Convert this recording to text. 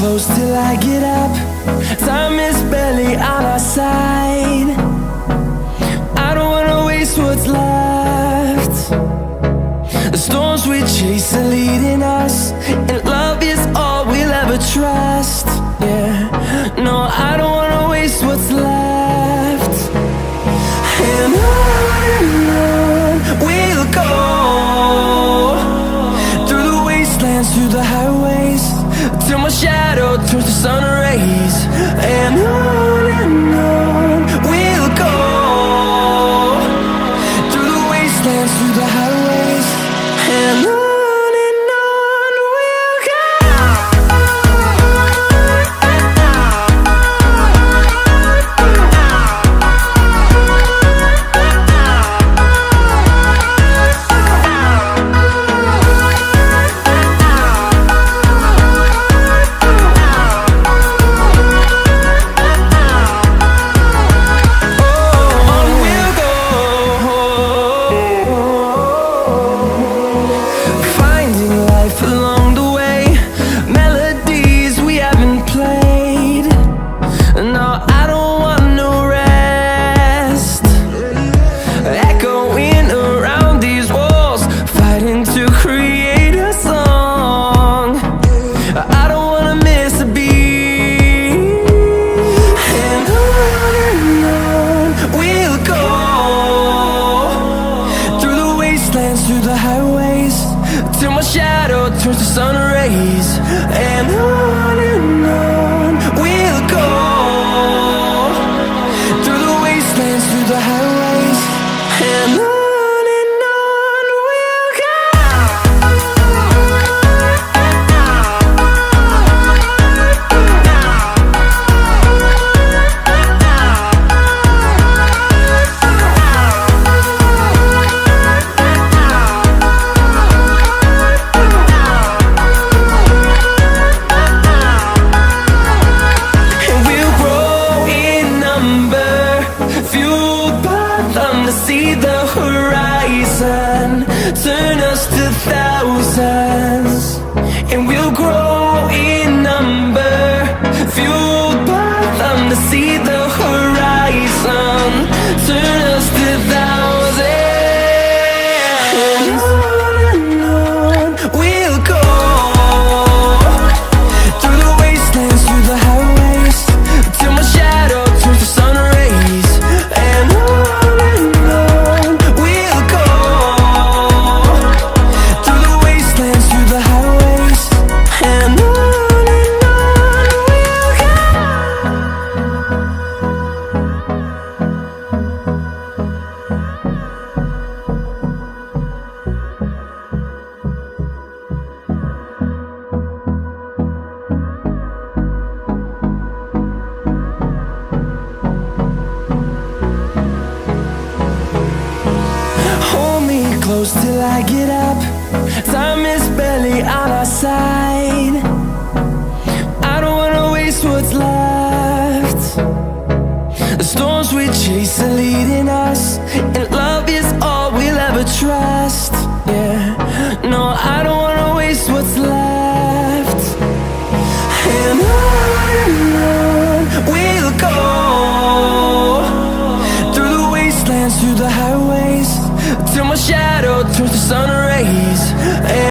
close till I get up. Time is barely on our side. I don't wanna waste what's left. The storms we chase are leading us, and love is all we'll ever trust. Yeah, no, I don't wanna waste what's left. And on we'll go, through the wastelands, through the highways, till my shadow turns to sun rays. And on we'll go, through the wastelands, through the highways, and on. Along the way, melodies we haven't played. No, I don't want no rest. Echoing around these walls, fighting to create a song. I don't wanna miss a beat. And on we'll go, through the wastelands, through the highways, till my shadow turns to sun rays. And on we'll go, through the wastelands, through the highways, and on we'll go. See the horizon, turn us to thousands, and we'll grow in number, fueled by them to see the horizon, turn us to thousands. And on we'll go, through the wastelands, through the highways, till my shadow turns to sun rays. And close till I get up. Time is barely on our side. I don't wanna waste what's left. The storms we chase are leading us, and love is all we'll ever trust. Yeah, no, I don't wanna waste what's left. And on we'll go, through the wastelands, through the highways, till my shadow turns to sun rays.